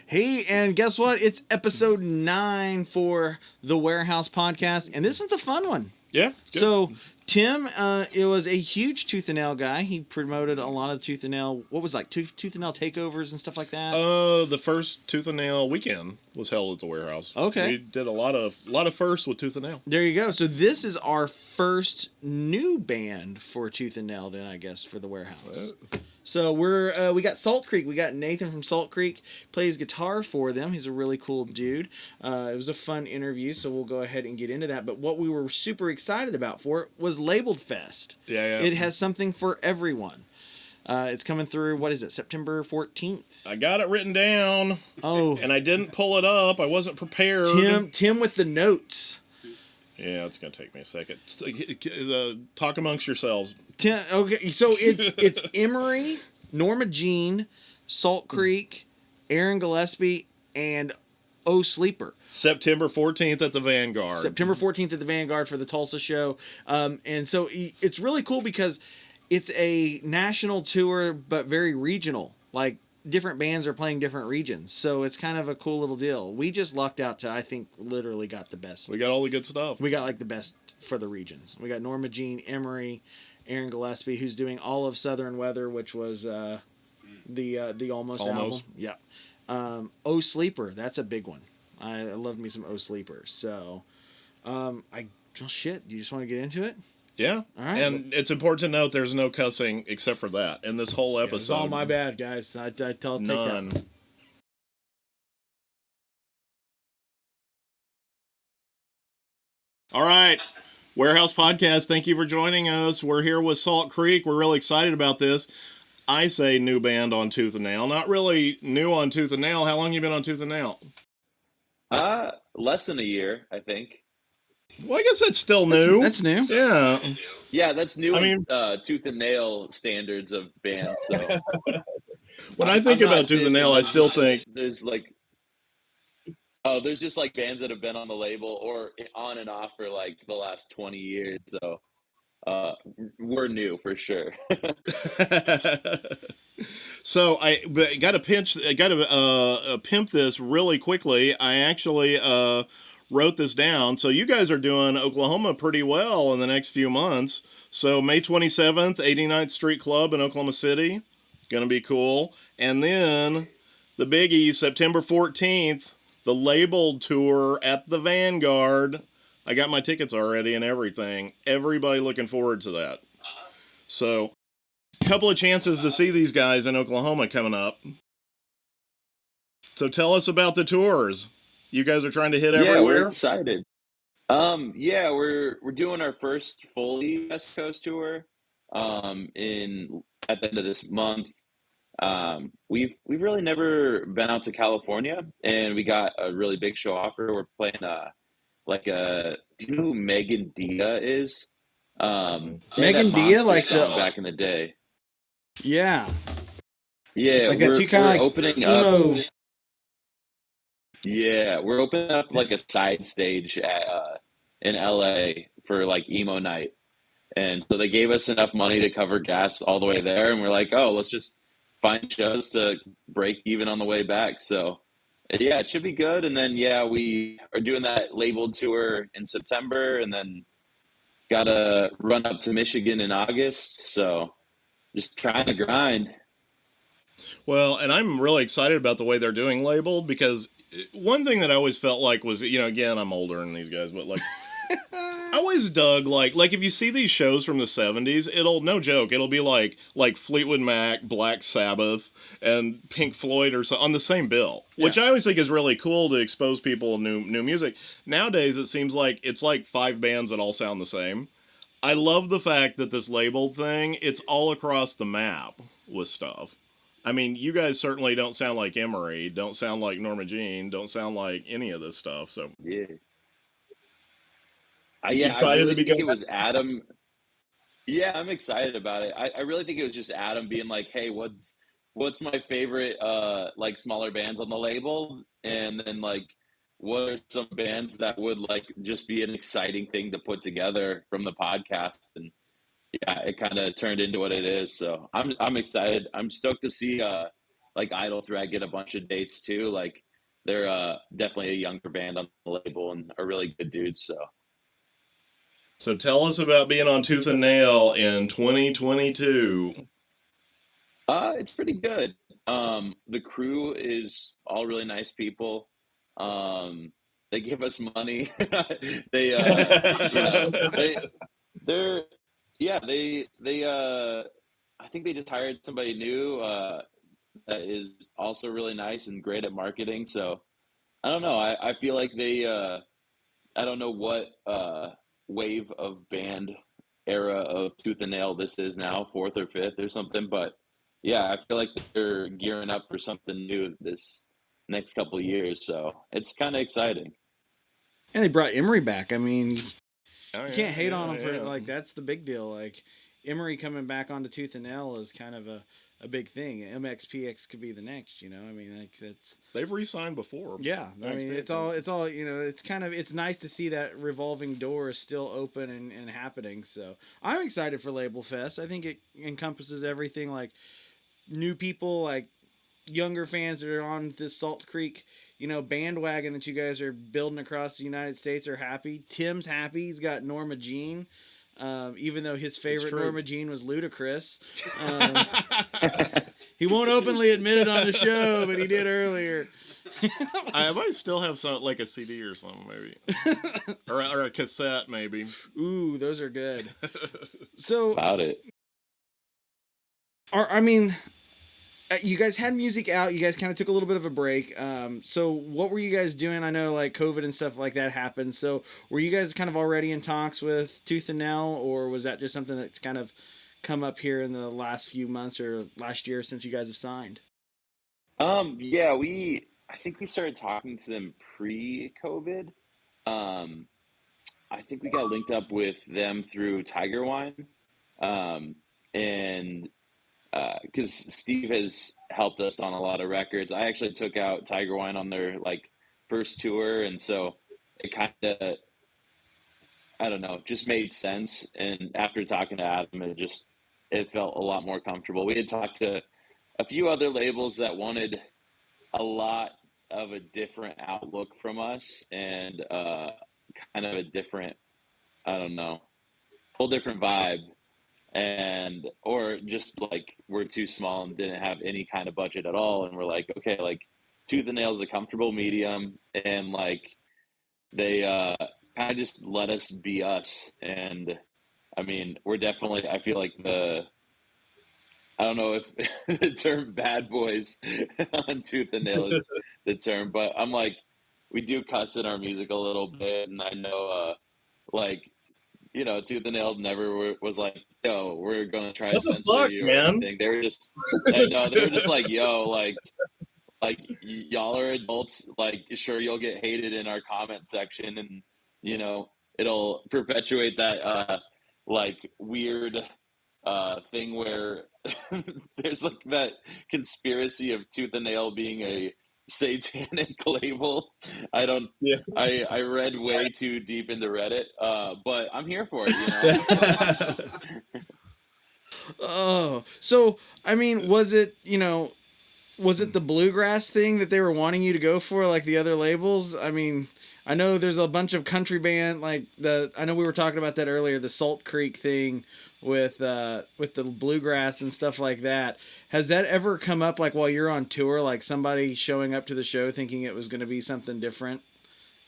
Hey, and guess what? It's episode 9 for the Warehouse Podcast, and this one's a fun one. Yeah, it's good. So, Tim, it was a huge Tooth and Nail guy. He promoted a lot of Tooth and Nail, Tooth and Nail takeovers and stuff like that? The first Tooth and Nail weekend was held at the Warehouse. Okay. We did a lot of firsts with Tooth and Nail. There you go. So this is our first new band for Tooth and Nail, then, I guess, for the Warehouse. So we got Salt Creek. We got Nathan from Salt Creek, plays guitar for them. He's a really cool dude. It was a fun interview, so we'll go ahead and get into that. But what we were super excited about for it was Labeled Fest. Yeah. It has something for everyone. It's coming through, what is it, September 14th? I got it written down. Oh. And I didn't pull it up. I wasn't prepared. Tim with the notes. Yeah, it's going to take me a second. Talk amongst yourselves. Okay, so it's Emery, Norma Jean, Salt Creek, Aaron Gillespie, and Oh Sleeper. September 14th at the Vanguard. September 14th at the Vanguard for the Tulsa show. And so it's really cool because it's a national tour, but very regional. Like, different bands are playing different regions. So it's kind of a cool little deal. We just lucked out to, I think, literally got the best. We got all the good stuff. We got, like, the best for the regions. We got Norma Jean, Emery, Aaron Gillespie, who's doing all of Southern Weather, which was the Almost album. Yeah. Oh Sleeper, that's a big one. I love me some Oh Sleeper. So, shit, you just want to get into it? Yeah. All right. And it's important to note there's no cussing except for that in this whole episode. It's all my bad, guys. I take None. that. All right. Warehouse Podcast, thank you for joining us. We're here with Salt Creek. We're really excited about this. I say new band on Tooth and Nail. Not really new on Tooth and Nail. How long you been on Tooth and Nail? Less than a year, I think. Well, I guess that's still new. That's new. Yeah. Yeah, that's new. I mean, Tooth and Nail standards of bands. So when I think about Tooth and Nail, I still think there's just like bands that have been on the label or on and off for like the last 20 years. So we're new for sure. So I got to pimp this really quickly. I actually wrote this down. So you guys are doing Oklahoma pretty well in the next few months. So May 27th, 89th Street Club in Oklahoma City. Going to be cool. And then the biggie, September 14th, the Labeled tour at the Vanguard. I got my tickets already and everything. Everybody looking forward to that. So a couple of chances to see these guys in Oklahoma coming up. So tell us about the tours. You guys are trying to hit everywhere? Yeah, we're excited. We're doing our first fully West Coast tour at the end of this month. We've really never been out to California, and we got a really big show offer. We're playing do you know who Megan Dia is? Megan Dia, like back in the day. Yeah. Yeah, like we're opening emo. up. Yeah, we're opening up like a side stage in LA for like emo night. And so they gave us enough money to cover gas all the way there. And we're like, oh, let's just find shows to break even on the way back. So yeah, it should be good. And then, we are doing that Labeled tour in September and then got to run up to Michigan in August. So just trying to grind. Well, and I'm really excited about the way they're doing Labeled because one thing that I always felt like was, again, I'm older than these guys, but like, I always dug like if you see these shows from the 70s, it'll be like Fleetwood Mac, Black Sabbath, and Pink Floyd or so on the same bill, which I always think is really cool to expose people to new music. Nowadays, it seems like it's like 5 bands that all sound the same. I love the fact that this Labeled thing, it's all across the map with stuff. I mean, you guys certainly don't sound like Emery, don't sound like Norma Jean, don't sound like any of this stuff. So yeah, excited to be going. It was Adam. Yeah, I'm excited about it. I really think it was just Adam being like, "Hey, what's my favorite like smaller bands on the label?" And then like, what are some bands that would like just be an exciting thing to put together from the podcast? And yeah, it kind of turned into what it is. So I'm excited. I'm stoked to see like Idle Threat get a bunch of dates too. Like they're definitely a younger band on the label and are really good dudes. So tell us about being on Tooth and Nail in 2022. It's pretty good. The crew is all really nice people. They give us money. they, you know, they're, yeah, I think they just hired somebody new, that is also really nice and great at marketing. So I don't know. I feel like I don't know what, wave of band era of Tooth and Nail this is now, fourth or fifth or something, but yeah, I feel like they're gearing up for something new this next couple of years, so it's kind of exciting. And they brought Emery back. I mean, Oh, you yeah, can't hate on yeah, them for yeah. like that's the big deal. Like Emery coming back onto Tooth and Nail is kind of a big thing. MXPX could be the next, you know. I mean, like that's They've re-signed before. yeah. I mean, it's all you know. It's nice to see that revolving door is still open and happening. So I'm excited for Label Fest. I think it encompasses everything, like new people, like younger fans that are on this Salt Creek, you know, bandwagon that you guys are building across the United States are happy. Tim's happy. He's got Norma Jean, even though his favorite Norma Jean was Ludacris. He won't openly admit it on the show, but he did earlier. I might still have some, like a CD or something, maybe, or a cassette, maybe. Ooh, those are good. So, About it. I mean, you guys had music out. You guys kind of took a little bit of a break. So what were you guys doing? I know like COVID and stuff like that happened. So were you guys kind of already in talks with Tooth and Nail, or was that just something that's kind of come up here in the last few months or last year since you guys have signed? Yeah, I think we started talking to them pre-COVID. I think we got linked up with them through Tiger Wine. And because Steve has helped us on a lot of records. I actually took out Tiger Wine on their like first tour, and so it kind of, I don't know, just made sense. And after talking to Adam, it felt a lot more comfortable. We had talked to a few other labels that wanted a lot of a different outlook from us and kind of a different, I don't know, whole different vibe. And or just like we're too small and didn't have any kind of budget at all, and we're like, okay, like Tooth and Nail is a comfortable medium, and like they kind of just let us be us. And I mean, we're definitely, I feel like I don't know if the term bad boys on Tooth and Nail is the term, but I'm like, we do cuss in our music a little bit, and I know like, you know, Tooth and Nail never was like, yo, we're going to try to censor you or anything. They were just, no, they were just like, yo, like y'all are adults. Like, sure, you'll get hated in our comment section, and, you know, it'll perpetuate that, like, weird thing where there's like that conspiracy of Tooth and Nail being a satanic label. I read way too deep into Reddit, but I'm here for it, you know. Oh, so I mean, was it the bluegrass thing that they were wanting you to go for, like the other labels? I mean, I know there's a bunch of country band I know we were talking about that earlier, the Salt Creek thing with the bluegrass and stuff like that. Has that ever come up like while you're on tour, like somebody showing up to the show thinking it was going to be something different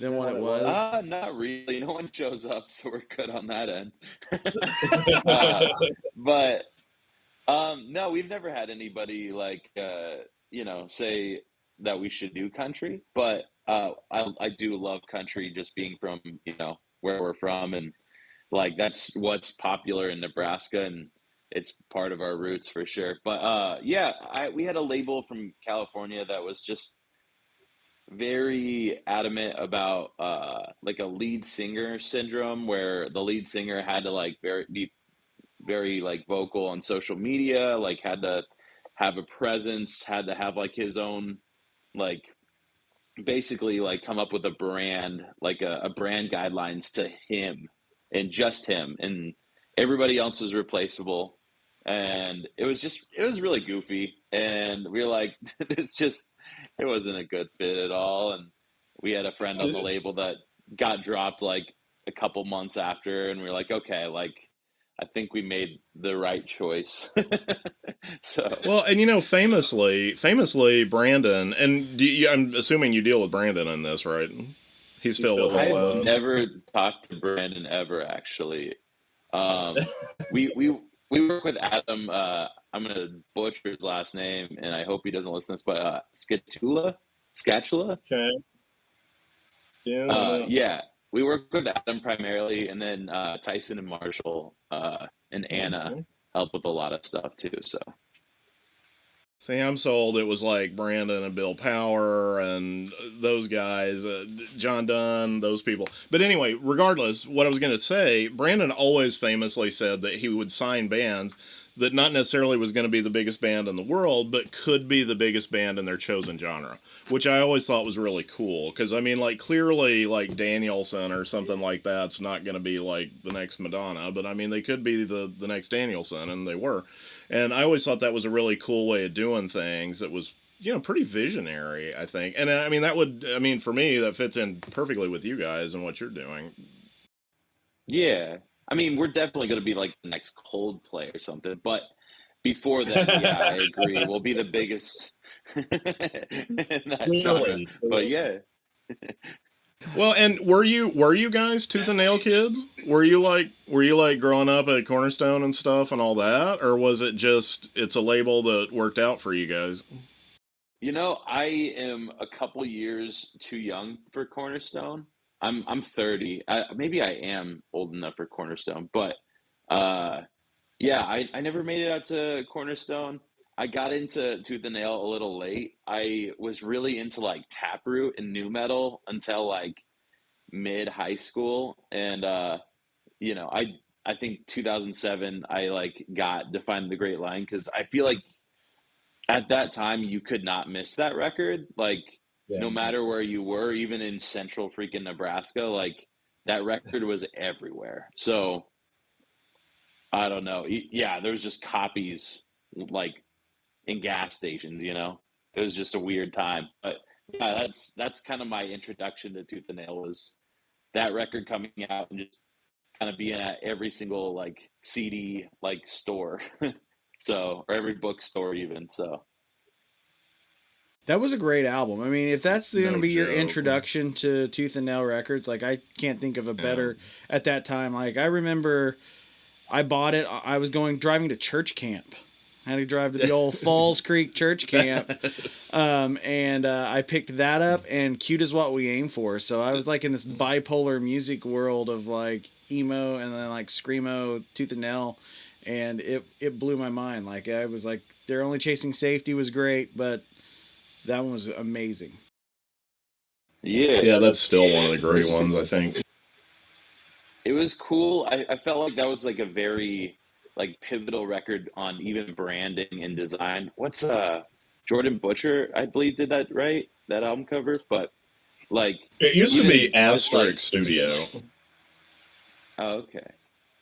than what it was? Not really. No one shows up, so we're good on that end. But no, we've never had anybody like say that we should do country. But I do love country, just being from where we're from, and like that's what's popular in Nebraska, and it's part of our roots for sure. But we had a label from California that was just very adamant about like a lead singer syndrome, where the lead singer had to like be very like vocal on social media, like had to have a presence, had to have like his own, like basically like come up with a brand, like a brand guidelines to him and just him, and everybody else was replaceable. and it was really goofy, and we were like, it wasn't a good fit at all. And we had a friend on the label that got dropped like a couple months after, and we were like, okay, like I think we made the right choice. So Well, and famously, Brandon, and I'm assuming you deal with Brandon in this, right? He's still with I've all that. never talked to Brandon ever, actually. Um, we work with Adam. I'm gonna butcher his last name, and I hope he doesn't listen to this. But Scatula. Okay. Yeah. Yeah, we work with Adam primarily, and then Tyson and Marshall and Anna help with a lot of stuff too. So See, I'm sold. It was like Brandon and Bill Power and those guys, John Dunn, those people. But anyway, regardless, what I was going to say, Brandon always famously said that he would sign bands that not necessarily was going to be the biggest band in the world, but could be the biggest band in their chosen genre, which I always thought was really cool. Because, I mean, like, clearly, like, Danielson or something like that's not going to be, like, the next Madonna, but, I mean, they could be the next Danielson, and they were. And I always thought that was a really cool way of doing things. It was, pretty visionary, I think. And, I mean, for me, that fits in perfectly with you guys and what you're doing. yeah, I mean, we're definitely gonna be like the next Coldplay or something. But before that, yeah, I agree. We'll be the biggest in that genre. But yeah. Well, and were you guys Tooth and Nail kids? Were you like growing up at Cornerstone and stuff and all that, or was it just it's a label that worked out for you guys? I am a couple years too young for Cornerstone. I'm 30. Maybe I am old enough for Cornerstone, but uh, yeah, I never made it out to Cornerstone. I got into Tooth and Nail a little late. I was really into like Taproot and new metal until like mid high school, and I think 2007 I like got Define the Great Line because I feel like at that time you could not miss that record. Like Yeah. no matter where you were, even in central freaking Nebraska, like that record was everywhere. So I don't know. Yeah, there was just copies like in gas stations. It was just a weird time. But yeah, that's kind of my introduction to Tooth and Nail was that record coming out and just kind of being at every single like CD like store. So or every bookstore even. So That was a great album. I mean, if that's going to No be your joke. introduction to Tooth and Nail Records, like I can't think of a better at that time. Like I remember I bought it. I was driving to church camp. I had to drive to the old Falls Creek church camp. And I picked that up, and Cute Is What We Aim For. So I was like in this bipolar music world of like emo and then like screamo, Tooth and Nail. And it blew my mind. Like I was like, They're Only Chasing Safety was great, but that one was amazing. Yeah, that's still one of the great ones, I think. it was cool. I felt like that was like a very like pivotal record on even branding and design. What's Jordan Butcher, I believe, did that right? That album cover, but like It used to even be just, like- Asterisk Studio. Oh, okay.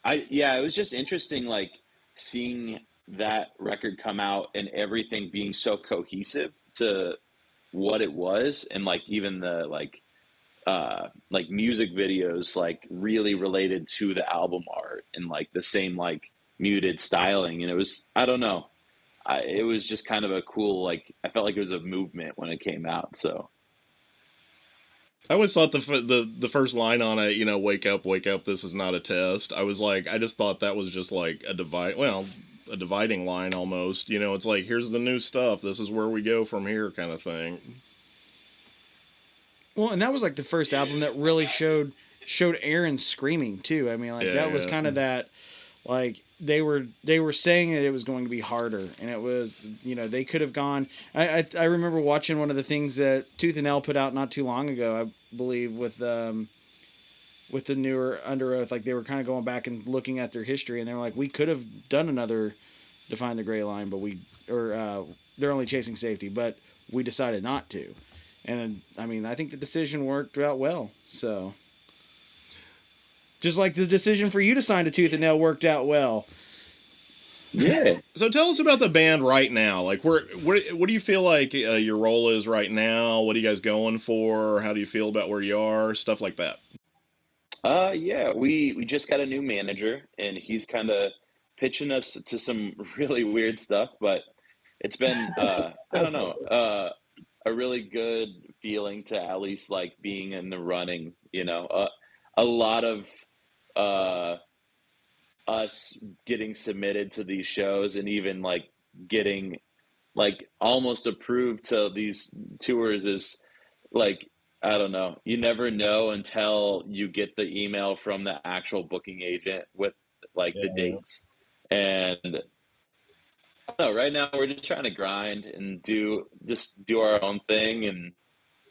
It was just interesting like seeing that record come out and everything being so cohesive to what it was and like even the like music videos like really related to the album art and like the same like muted styling, and it was I don't know. It was just kind of a cool like I felt like it was a movement when it came out. So I always thought the first line on it, wake up, this is not a test. I was like, I just thought that was just like a dividing line almost. It's like, here's the new stuff. This is where we go from here kind of thing. Well, and that was like the first album that really showed Aaron screaming too. I mean, like that was kind of that, like they were saying that it was going to be harder, and it was they could have gone. I remember watching one of the things that Tooth and Nail put out not too long ago, I believe, with the newer Under Oath. Like they were kind of going back and looking at their history, and they're like, we could have done another Define the Gray Line, but They're Only Chasing Safety, but we decided not to. And I mean, I think the decision worked out well. So, just like the decision for you to sign to Tooth and Nail worked out well. Yeah. So tell us about the band right now. Like, what do you feel like your role is right now? What are you guys going for? How do you feel about where you are? Stuff like that. Yeah, we just got a new manager, and he's kind of pitching us to some really weird stuff, but it's been I don't know, a really good feeling to at least like being in the running, you know. A lot of uh us getting submitted to these shows and even like getting like almost approved to these tours is like, I don't know. You never know until you get the email from the actual booking agent with like the Yeah. dates. And I don't know, right now we're just trying to grind and do our own thing and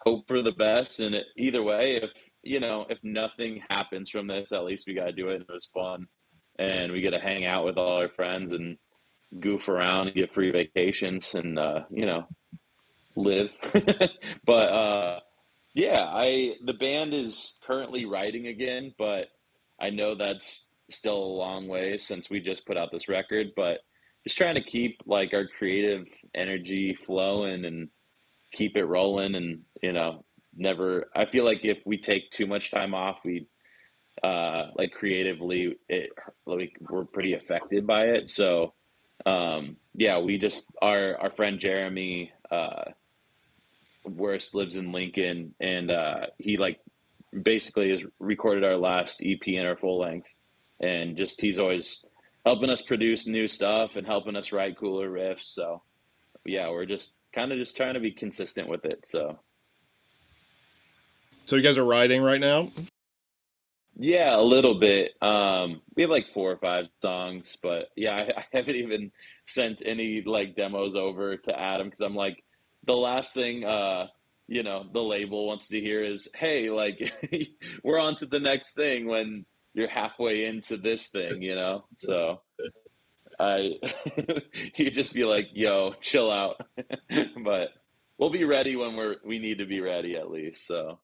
hope for the best. And either way, if if nothing happens from this, at least we got to do it. And it was fun, and we get to hang out with all our friends and goof around and get free vacations and live. But yeah, I the band is currently writing again, but I know that's still a long way since we just put out this record, but just trying to keep like our creative energy flowing and keep it rolling and never I feel like if we take too much time off, we like creatively like we're pretty affected by it. So yeah, we just our friend Jeremy Worst lives in Lincoln, and he like basically has recorded our last EP and our full length, and just he's always helping us produce new stuff and helping us write cooler riffs. So yeah, we're just kind of just trying to be consistent with it. So So you guys are writing right now? yeah, a little bit. We have like 4 or 5 songs, but yeah, I haven't even sent any like demos over to Adam because I'm like, the last thing the label wants to hear is, hey, like we're on to the next thing when you're halfway into this thing, you know? So I you just be like, yo, chill out. But we'll be ready when we need to be ready at least. So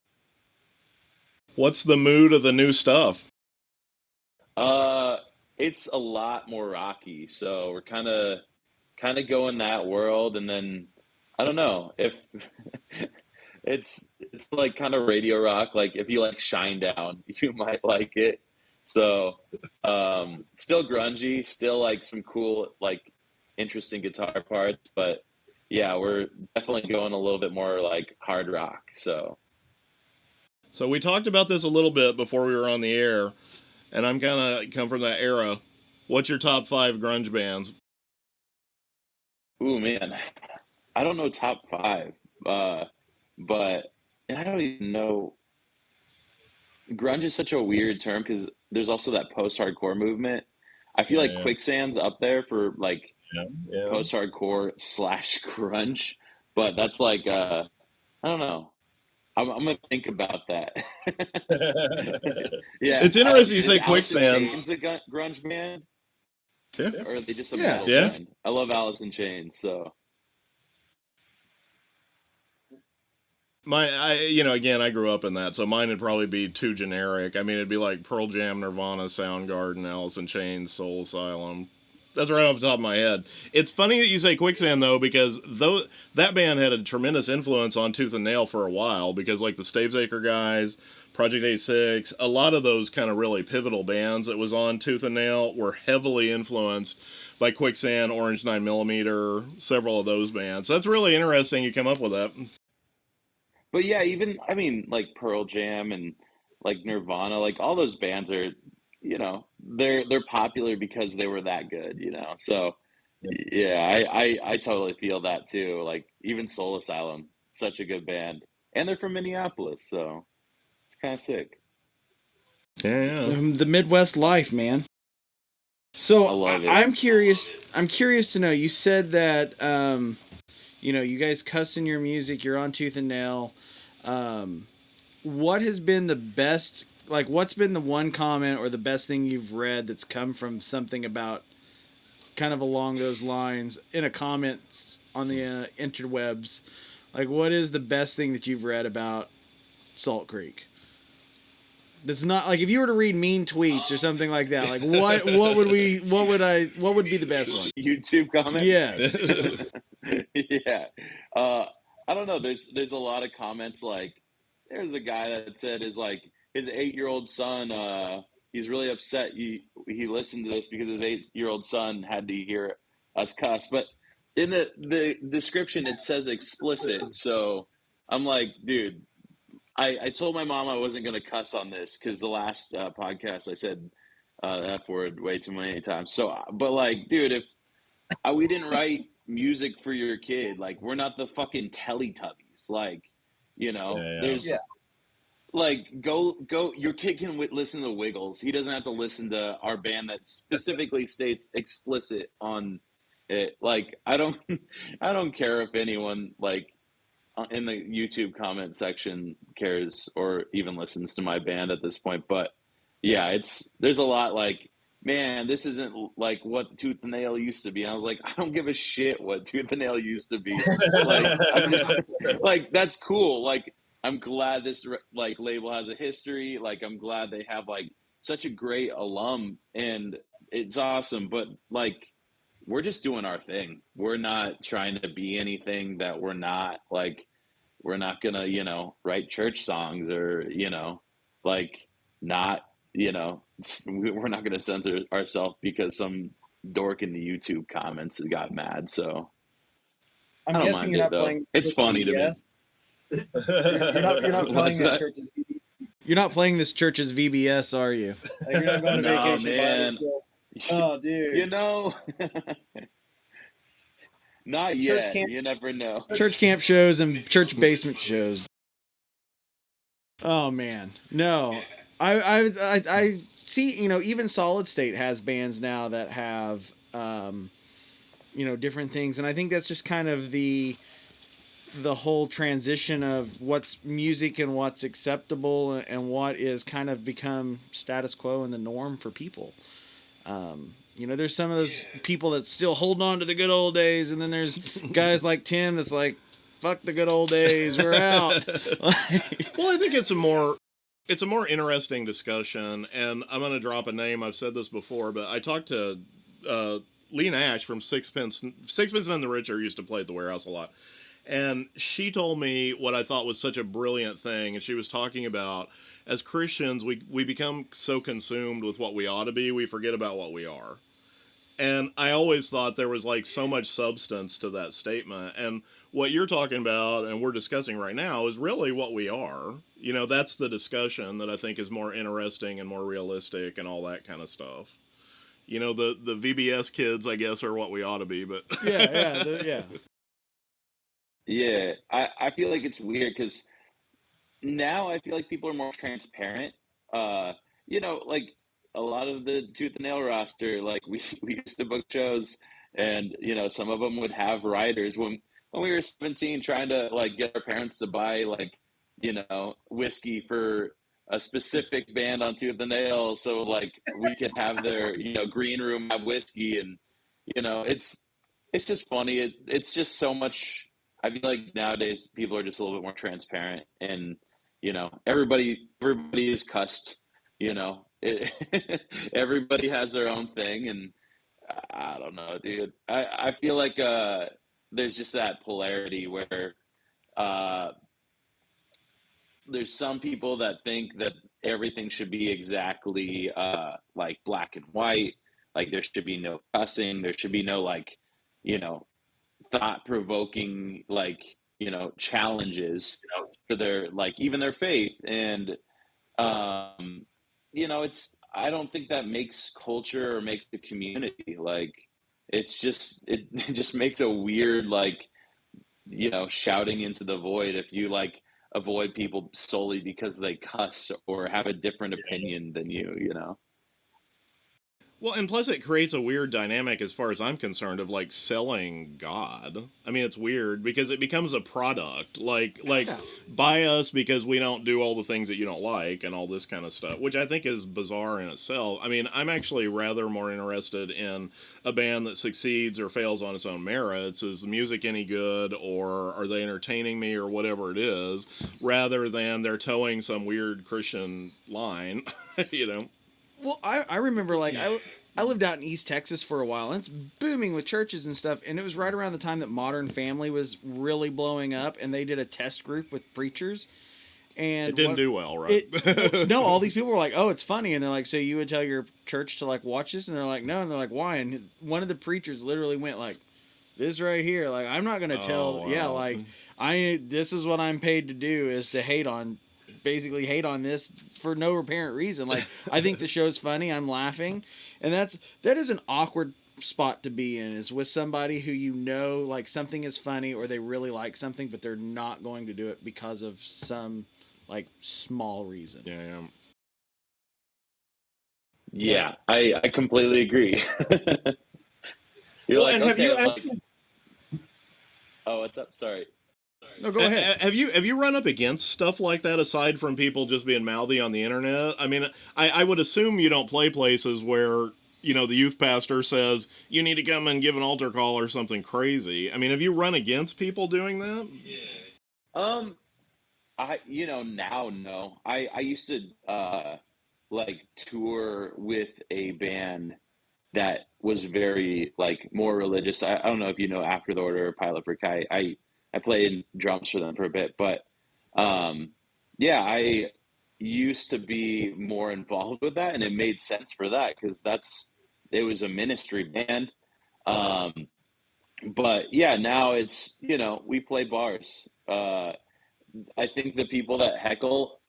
What's the mood of the new stuff? Uh, it's a lot more rocky, so we're kind of going that world, and then I don't know if it's like kind of radio rock. Like if you like Shine Down, you might like it. So, still grungy, still like some cool like interesting guitar parts, but yeah, we're definitely going a little bit more like hard rock. So, So we talked about this a little bit before we were on the air, and I'm kind of come from that era. What's your top 5 grunge bands? ooh man, I don't know top five. Uh, but and I don't even know. Grunge is such a weird term because there's also that post-hardcore movement. I feel like Yeah, Quicksand's up there for like yeah, yeah. post-hardcore slash grunge, but that's like I don't know. I'm gonna think about that. Yeah, It's interesting you is say Alice in Quicksand. Chains a grunge band Yeah, or are they just a Yeah. metal yeah. band? I love Alice in Chains, so Again, I grew up in that, so mine would probably be too generic. I mean, it'd be like Pearl Jam, Nirvana, Soundgarden, Alice in Chains, Soul Asylum. That's right off the top of my head. It's funny that you say Quicksand though, because that band had a tremendous influence on Tooth and Nail for a while. Because like the Stavesacre guys, Project A6, a lot of those kind of really pivotal bands that was on Tooth and Nail were heavily influenced by Quicksand, Orange 9mm, several of those bands. So that's really interesting. You come up with that. but yeah, even I mean like Pearl Jam and like Nirvana, like all those bands are, they're popular because they were that good, you know. So yeah, I totally feel that too. Like even Soul Asylum, such a good band, and they're from Minneapolis, so it's kind of sick. Yeah, yeah. The Midwest life, man. I So love it. I'm curious. I'm curious to know. You said that you guys cuss in your music. You're on Tooth and Nail. What has been the best? Like, what's been the one comment or the best thing you've read that's come from something about kind of along those lines in a comments on the interwebs? Like, what is the best thing that you've read about Salt Creek? That's not like if you were to read mean tweets or something like that. Like what would be the best one? YouTube comments. Yes. Yeah. I don't know. There's a lot of comments like there's a guy that said his 8-year-old son. He's really upset. He listened to this because his 8-year-old son had to hear us cuss. But in the description it says explicit. So I'm like, dude. I told my mom I wasn't going to cuss on this because the last podcast I said the F word way too many times. So, but like, dude, if we didn't write music for your kid, like, we're not the fucking Teletubbies. Like, there's like, go. Your kid can listen to Wiggles. He doesn't have to listen to our band that specifically states explicit on it. Like, I don't care if anyone like in the YouTube comment section cares or even listens to my band at this point. But yeah, there's a lot like, man, this isn't like what Tooth and Nail used to be. And I was like, I don't give a shit what Tooth and Nail used to be. Like, like, that's cool. Like, I'm glad this like label has a history. Like, I'm glad they have like such a great alum and it's awesome. But like, we're just doing our thing. We're not trying to be anything that we're not. Like, we're not gonna, write church songs or, like, not, we're not gonna censor ourselves because some dork in the YouTube comments got mad. So I'm I don't guessing mind you're it not though. playing. It's funny to me. You're not playing What's that that? church's VBS. You're not playing this church's VBS, are you? Like, you're not going to No, vacation Bible man. school. Oh, dude. Not Church yet. camp- You never know. Church camp shows and church basement shows. Oh man, no. I see. Even Solid State has bands now that have different things, and I think that's just kind of the whole transition of what's music and what's acceptable and what is kind of become status quo and the norm for people. There's some of those people that still hold on to the good old days, and then there's guys like Tim that's like, fuck the good old days, we're out. Well, I think it's a more interesting discussion, and I'm going to drop a name. I've said this before, but I talked to Lee Nash from Sixpence and the Richer used to play at the Warehouse a lot. And she told me what I thought was such a brilliant thing, and she was talking about, as Christians, we become so consumed with what we ought to be, we forget about what we are. And I always thought there was like so much substance to that statement. And what you're talking about and we're discussing right now is really what we are. That's the discussion that I think is more interesting and more realistic and all that kind of stuff. The VBS kids, I guess, are what we ought to be, but yeah. Yeah, I feel like it's weird because now I feel like people are more transparent. Like a lot of the Tooth and Nail roster, like we used to book shows, and some of them would have writers when we were 17, trying to like get our parents to buy like whiskey for a specific band on Tooth and Nail, so like we could have their green room have whiskey, and it's just funny. It's just so much. I feel like nowadays people are just a little bit more transparent, and everybody is cussed. Everybody has their own thing, and I don't know, dude. I feel like there's just that polarity where there's some people that think that everything should be exactly like black and white, like there should be no cussing, there should be no like thought-provoking like challenges to their like even their faith, and it's I don't think that makes culture or makes the community. Like it just makes a weird like shouting into the void if you like avoid people solely because they cuss or have a different opinion than you. Well, and plus it creates a weird dynamic as far as I'm concerned of like selling God. I mean, it's weird because it becomes a product. Like buy us because we don't do all the things that you don't like and all this kind of stuff, which I think is bizarre in itself. I mean, I'm actually rather more interested in a band that succeeds or fails on its own merits. Is the music any good, or are they entertaining me, or whatever it is, rather than they're towing some weird Christian line, you know? Well, I remember like I lived out in East Texas for a while, and it's booming with churches and stuff. And it was right around the time that Modern Family was really blowing up, and they did a test group with preachers. And it didn't do well, right? No, all these people were like, "Oh, it's funny," and they're like, "So you would tell your church to like watch this?" And they're like, "No," and they're like, "Why?" And one of the preachers literally went like, "This right here, like I'm not gonna tell, wow. yeah, like this is what I'm paid to do is to hate on." Basically hate on this for no apparent reason. Like, I think the show's funny, I'm laughing, and that is an awkward spot to be in, is with somebody who you know like something is funny or they really like something, but they're not going to do it because of some like small reason. Yeah, I completely agree. You're well, like, and okay, have you like, actually... oh, what's up? Sorry. No, go ahead. Have you run up against stuff like that aside from people just being mouthy on the internet? I mean, I would assume you don't play places where, you know, the youth pastor says you need to come and give an altar call or something crazy. I mean, have you run against people doing that? Yeah. Now, no. I used to like tour with a band that was very like more religious. I don't know if you know After the Order or Pilot for Kite. I played drums for them for a bit, but yeah, I used to be more involved with that, and it made sense for that because it was a ministry band. But yeah, now it's, we play bars. I think the people that heckle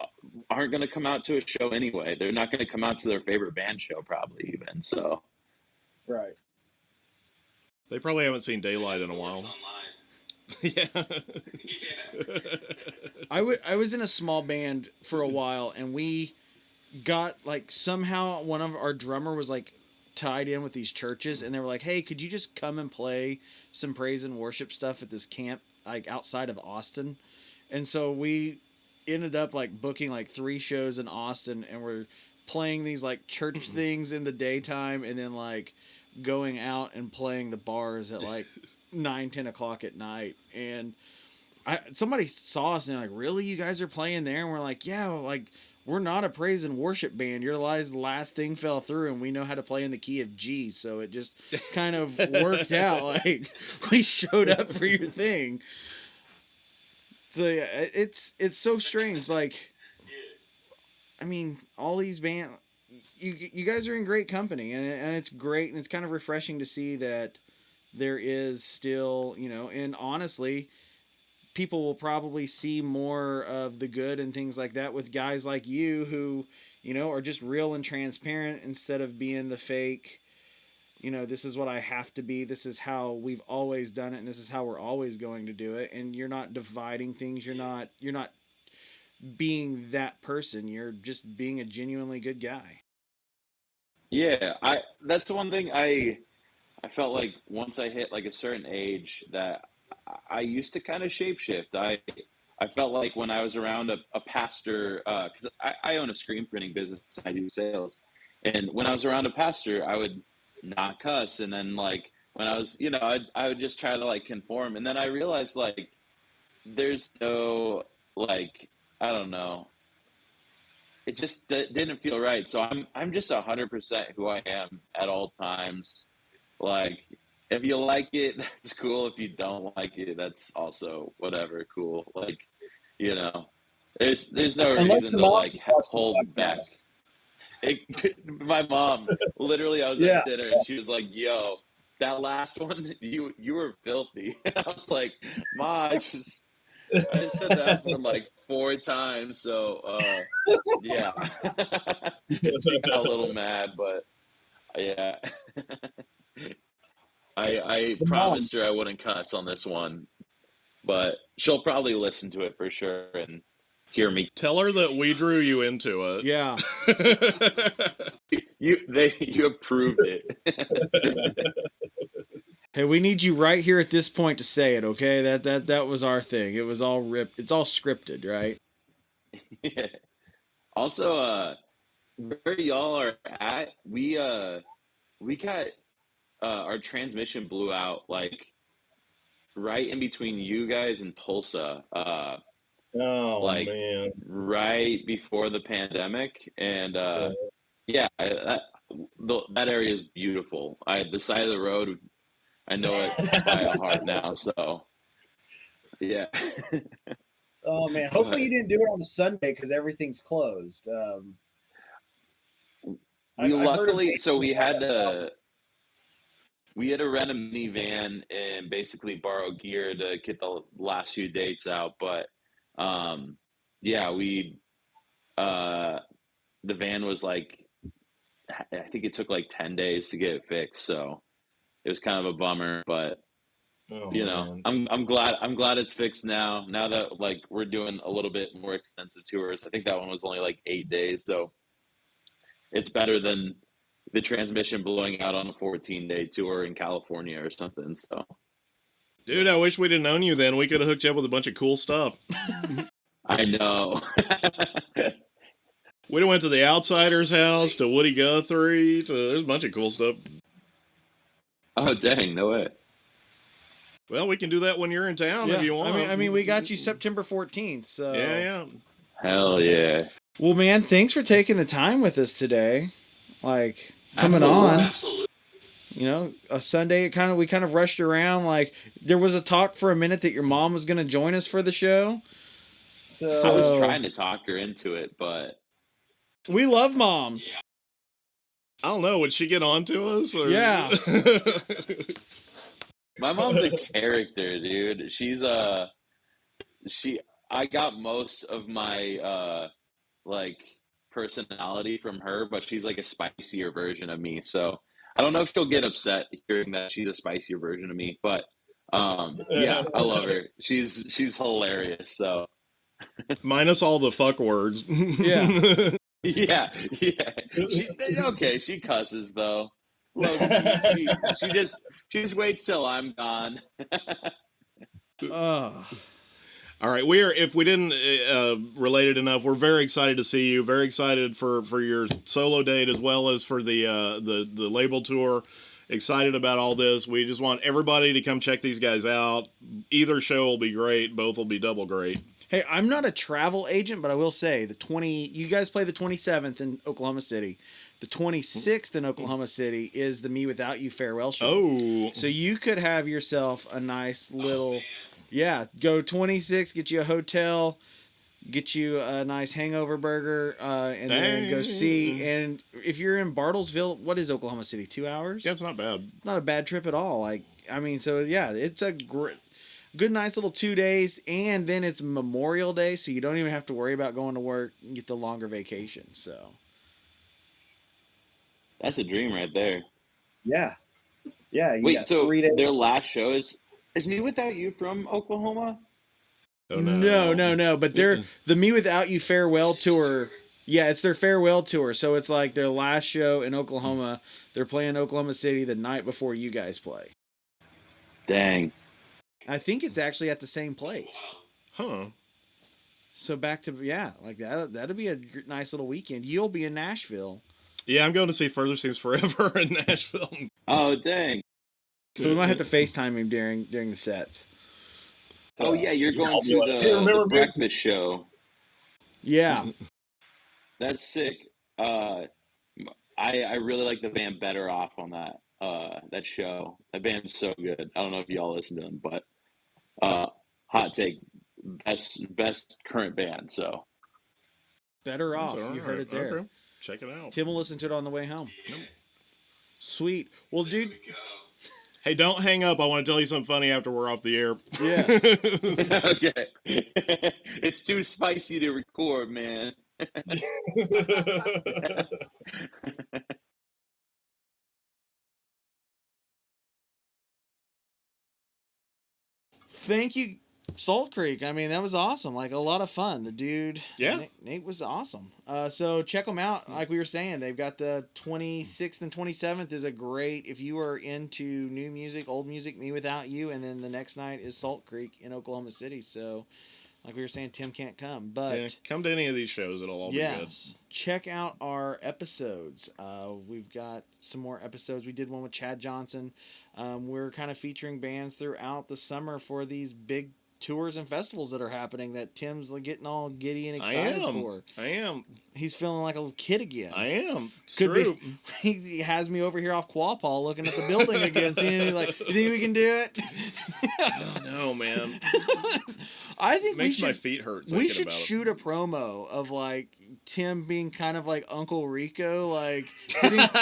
aren't going to come out to a show anyway. They're not going to come out to their favorite band show, probably even. So, Right. They probably haven't seen daylight in a while. Yeah. I was in a small band for a while, and we got like somehow one of our drummer was like tied in with these churches, and they were like, "Hey, could you just come and play some praise and worship stuff at this camp like outside of Austin?" And so we ended up like booking like 3 shows in Austin, and we're playing these like church things in the daytime, and then like going out and playing the bars at like 9-10 o'clock at night. And somebody saw us and they're like, "Really, you guys are playing there?" And we're like, "Yeah, like we're not a praise and worship band. Your last thing fell through, and we know how to play in the key of G, so it just kind of worked out. Like we showed up for your thing." So yeah, it's so strange. Like, I mean, all these bands, you guys are in great company, and it's great, and it's kind of refreshing to see that there is still, and honestly, people will probably see more of the good and things like that with guys like you who, are just real and transparent instead of being the fake, this is what I have to be, this is how we've always done it, and this is how we're always going to do it. And you're not dividing things. You're not being that person. You're just being a genuinely good guy. yeah, that's the one thing I felt like once I hit like a certain age that I used to kind of shapeshift. I felt like when I was around a pastor, because I own a screen printing business, and I do sales, and when I was around a pastor, I would not cuss, and then like when I was, I would just try to like conform, and then I realized like there's no like, I don't know, it just didn't feel right. So I'm just 100% who I am at all times. Like, if you like it, that's cool. If you don't like it, that's also whatever, cool. Like, there's no Unless reason your to mom's like watching hold the back. podcast. My mom, literally, I was Yeah. at dinner and she was like, "Yo, that last one, you were filthy." I was like, "Ma, I just said that one like 4 times." So, yeah, she got a little mad, but yeah. I The promised mom. her I wouldn't cuss on this one, but she'll probably listen to it for sure. And hear me. Tell her that we drew you into it. Yeah. You approved it. Hey, we need you right here at this point to say it, okay? That was our thing. It was all ripped. It's all scripted, right? Yeah. Also, where y'all are at, we got our transmission blew out like right in between you guys and Tulsa. Oh, Like man. right before the pandemic, and yeah, that area is beautiful. The side of the road, I know it by a heart now. So yeah. Oh man! Hopefully you didn't do it on the Sunday because everything's closed. We luckily, so we had to rent a minivan and basically borrow gear to get the last few dates out. But yeah, the van was like, I think it took like 10 days to get it fixed. So it was kind of a bummer, but you know, I'm glad it's fixed now. Now that like we're doing a little bit more extensive tours. I think that one was only like 8 days, so it's better than the transmission blowing out on a 14-day tour in California or something. So, Dude, I wish we'd have known you then. We could have hooked you up with a bunch of cool stuff. I know. We'd have went to the Outsider's house, to Woody Guthrie, there's a bunch of cool stuff. Oh dang, no way. Well, we can do that when you're in town if you want. I mean, we got you September 14th. So Yeah. Hell yeah. Well, man, thanks for taking the time with us today. Like coming Absolutely. on. You know, a Sunday. We kind of rushed around. Like there was a talk for a minute that your mom was going to join us for the show. So I was trying to talk her into it, but we love moms. I don't know. Would she get on to us? Or... Yeah. My mom's a character, dude. I got most of my like personality from her, but she's like a spicier version of me. So I don't know if she'll get upset hearing that she's a spicier version of me, but yeah, I love her. She's hilarious. So minus all the fuck words. Yeah. yeah. She cusses though. Look, she just waits till I'm gone. All right, if we didn't relate it enough, we're very excited to see you. Very excited for your solo date as well as for the label tour. Excited about all this. We just want everybody to come check these guys out. Either show will be great. Both will be double great. Hey, I'm not a travel agent, but I will say you guys play the 27th in Oklahoma City. The 26th in Oklahoma City is the Me Without You farewell show. Oh. So you could have yourself a nice little, go 26, get you a hotel, get you a nice hangover burger, and then go see. And if you're in Bartlesville, what is Oklahoma City? 2 hours? Yeah, it's not bad. Not a bad trip at all. It's a good, nice little 2 days, and then it's Memorial Day, so you don't even have to worry about going to work and get the longer vacation. So that's a dream right there. Yeah. Wait, so 3 days. Their last show is Me Without You from Oklahoma? Oh, no. But they're the Me Without You farewell tour. Yeah, it's their farewell tour. So it's like their last show in Oklahoma. They're playing Oklahoma City the night before you guys play. Dang. I think it's actually at the same place. Huh. So back to, like that'll be a nice little weekend. You'll be in Nashville. Yeah, I'm going to see Further Seems Forever in Nashville. Oh, dang. So we might have to FaceTime him during the sets. Oh, yeah, you're going to the breakfast show. Yeah. That's sick. I really like the band Better Off on that show. That band's so good. I don't know if y'all listen to them, but hot take, best current band. So Better Off. You heard it there. Okay. Check it out. Tim will listen to it on the way home. Yep. Sweet. Well, dude. Hey, don't hang up. I want to tell you something funny after we're off the air. Yes. Okay. It's too spicy to record, man. Thank you. Salt Creek. I mean, that was awesome. Like a lot of fun. The dude, Yeah. Nate was awesome. So check them out. Like we were saying, they've got the 26th and 27th is a great. If you are into new music, old music, Me Without You, and then the next night is Salt Creek in Oklahoma City. So, like we were saying, Tim can't come, but Yeah, come to any of these shows; it'll all be good. Check out our episodes. We've got some more episodes. We did one with Chad Johnson. We're kind of featuring bands throughout the summer for these big tours and festivals that are happening that Tim's like getting all giddy and excited for. I am. He's feeling like a little kid again. I am. It's Could true. be. He has me over here off Quapaw looking at the building again, seeing like, you think we can do it? Oh, no, man. I think Makes my feet hurt. We should about shoot a promo of like Tim being kind of like Uncle Rico, like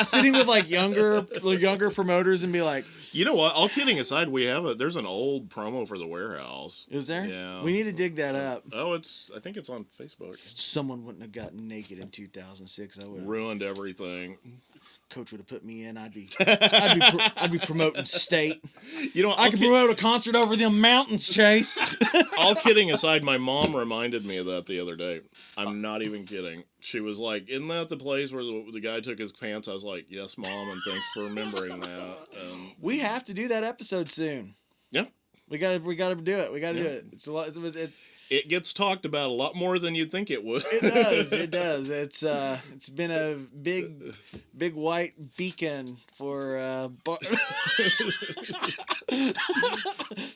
sitting with like younger promoters and be like, you know what? All kidding aside, there's an old promo for the Warehouse. Is there? Yeah. We need to dig that up. Oh, I think it's on Facebook. Someone wouldn't have gotten naked in 2006. I would Ruined everything. Coach would have put me in. I'd be promoting state. You know, I could promote a concert over them mountains, Chase. All kidding aside, my mom reminded me of that the other day. I'm not even kidding. She was like, "Isn't that the place where the guy took his pants?" I was like, "Yes, Mom, and thanks for remembering that." We have to do that episode soon. Yeah, we gotta do it. We gotta do it. It's a lot. It gets talked about a lot more than you'd think it would. It does. It's been a big white beacon for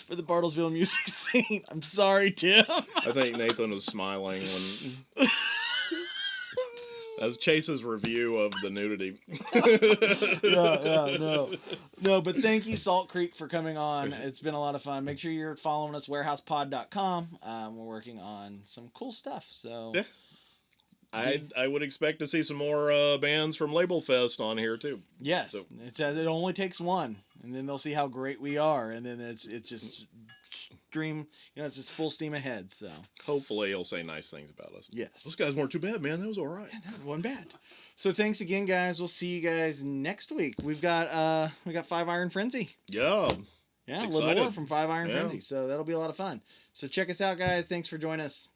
for the Bartlesville music scene. I'm sorry, Tim. I think Nathan was smiling when as Chase's review of the nudity. No, but thank you, Salt Creek, for coming on. It's been a lot of fun. Make sure you're following us, warehousepod.com. We're working on some cool stuff. So yeah. I would expect to see some more bands from Label Fest on here too. Yes, so. It only takes one, and then they'll see how great we are, and then it's just stream. It's just full steam ahead. So hopefully he'll say nice things about us. Yes, those guys weren't too bad, man. That was all right. That wasn't bad. So thanks again, guys. We'll see you guys next week. We got 5 Iron Frenzy. Yeah. Yeah, Lenore from 5 Iron Frenzy. So that'll be a lot of fun. So check us out, guys. Thanks for joining us.